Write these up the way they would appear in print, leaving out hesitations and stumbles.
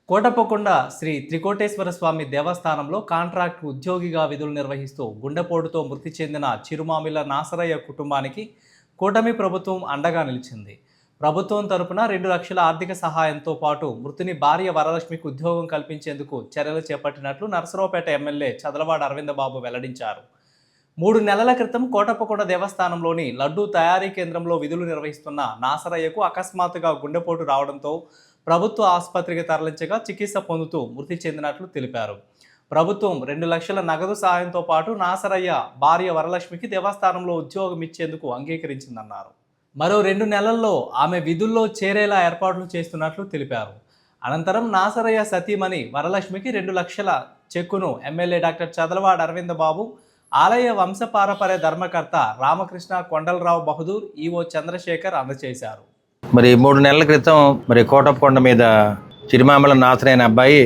కోటప్పకొండ శ్రీ త్రికోటేశ్వర స్వామి దేవస్థానంలో కాంట్రాక్ట్ ఉద్యోగిగా విధులు నిర్వహిస్తూ గుండెపోటుతో మృతి చెందిన చిరుమామిల నాసరయ్య కుటుంబానికి కూటమి ప్రభుత్వం అండగా నిలిచింది. ప్రభుత్వం తరపున 2 లక్షల ఆర్థిక సహాయంతో పాటు మృతుని భార్య వరలక్ష్మికి ఉద్యోగం కల్పించేందుకు చర్యలు చేపట్టినట్లు నరసరావుపేట ఎమ్మెల్యే చదలవాడ అరవిందబాబు వెల్లడించారు. 3 నెలల క్రితం కోటప్పకొండ దేవస్థానంలోని లడ్డూ తయారీ కేంద్రంలో విధులు నిర్వహిస్తున్న నాసరయ్యకు అకస్మాత్తుగా గుండెపోటు రావడంతో ప్రభుత్వ ఆసుపత్రికి తరలించగా చికిత్స పొందుతూ మృతి చెందినట్లు తెలిపారు. ప్రభుత్వం 2 లక్షల నగదు సహాయంతో పాటు నాసరయ్య భార్య వరలక్ష్మికి దేవస్థానంలో ఉద్యోగం ఇచ్చేందుకు అంగీకరించిందన్నారు. మరో 2 నెలల్లో ఆమె విధుల్లో చేరేలా ఏర్పాట్లు చేస్తున్నట్లు తెలిపారు. అనంతరం నాసరయ్య సతీమణి వరలక్ష్మికి 2 లక్షల చెక్కును ఎమ్మెల్యే డాక్టర్ చదలవాడ అరవిందబాబు, ఆలయ వంశపారపర్య ధర్మకర్త రామకృష్ణ కొండలరావు బహదూర్, ఈవో చంద్రశేఖర్ అందజేశారు. మరి 3 నెలల క్రితం కోటప్పకొండ మీద చిరుమామల నాసరైన అబ్బాయి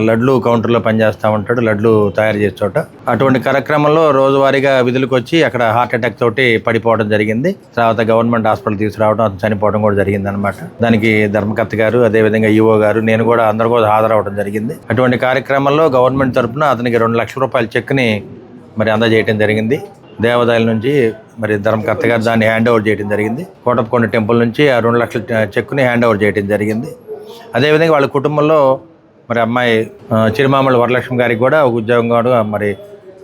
లడ్లు కౌంటర్లో పనిచేస్తూ ఉంటాడు, లడ్లు తయారు చేసే చోట. అటువంటి కార్యక్రమంలో రోజువారీగా విధులకు వచ్చి అక్కడ హార్ట్ అటాక్ తోటి పడిపోవడం జరిగింది. తర్వాత గవర్నమెంట్ హాస్పిటల్ తీసుకురావడం, అతను చనిపోవడం కూడా జరిగింది అనమాట. దానికి ధర్మకర్త గారు, అదేవిధంగా ఈవో గారు, నేను కూడా అందరూ కూడా హాజరవడం జరిగింది. అటువంటి కార్యక్రమంలో గవర్నమెంట్ తరఫున అతనికి 2 లక్షల రూపాయల చెక్ని మరి అందజేయడం జరిగింది. దేవాదాయాల నుంచి మరి ధర్మకర్త గారు దాన్ని హ్యాండ్ ఓవర్ చేయడం జరిగింది. కోటప్పకొండ టెంపుల్ నుంచి ఆ 2 లక్షల చెక్కుని హ్యాండ్ ఓవర్ చేయడం జరిగింది. అదేవిధంగా వాళ్ళ కుటుంబంలో మరి అమ్మాయి చిరుమామల వరలక్ష్మి గారికి కూడా ఒక ఉద్యోగం కూడా మరి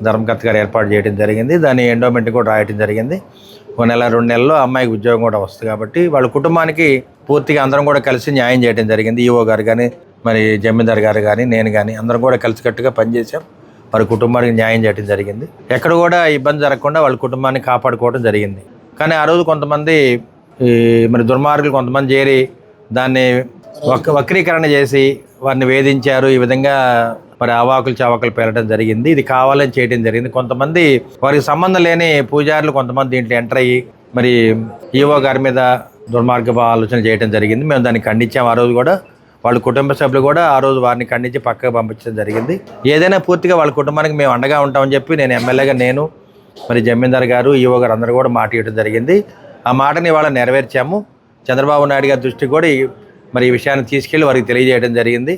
ధర్మకర్త గారు ఏర్పాటు చేయడం జరిగింది. దాని ఎండోమెంట్ కూడా రాయడం జరిగింది. 1 నెల 2 నెలల్లో అమ్మాయికి ఉద్యోగం కూడా వస్తుంది కాబట్టి వాళ్ళ కుటుంబానికి పూర్తిగా అందరం కూడా కలిసి న్యాయం చేయడం జరిగింది. ఈవో గారు కానీ, మరి జమీందార్ గారు కానీ, నేను కానీ అందరం కూడా కలిసికట్టుగా పనిచేసాం. వారి కుటుంబానికి న్యాయం చేయడం జరిగింది. ఎక్కడ కూడా ఇబ్బంది జరగకుండా వాళ్ళ కుటుంబాన్ని కాపాడుకోవడం జరిగింది. కానీ ఆ రోజు కొంతమంది మరి దుర్మార్గులు కొంతమంది చేరి దాన్ని వక్రీకరణ చేసి వారిని వేధించారు. ఈ విధంగా మరి అవాకులు చవాకులు పేలడం జరిగింది. ఇది కావాలని చేయడం జరిగింది. కొంతమంది వారికి సంబంధం లేని పూజారులు కొంతమంది దీంట్లో ఎంటర్ అయ్యి మరి ఈవో గారి మీద దుర్మార్గపు ఆలోచన చేయడం జరిగింది. మేము దాన్ని ఖండించాము. ఆ రోజు కూడా వాళ్ళ కుటుంబ సభ్యులు కూడా ఆ రోజు వారిని ఖండించి పక్కకు పంపించడం జరిగింది. ఏదైనా పూర్తిగా వాళ్ళ కుటుంబానికి మేము అండగా ఉంటామని చెప్పి నేను ఎమ్మెల్యేగా, నేను మరి జమీందార్ గారు, ఈవో గారు అందరూ కూడా మాట ఇవ్వడం జరిగింది. ఆ మాటని ఇవాళ నెరవేర్చాము. చంద్రబాబు నాయుడు గారి దృష్టికి కూడా మరి ఈ విషయాన్ని తీసుకెళ్లి వారికి తెలియజేయడం జరిగింది.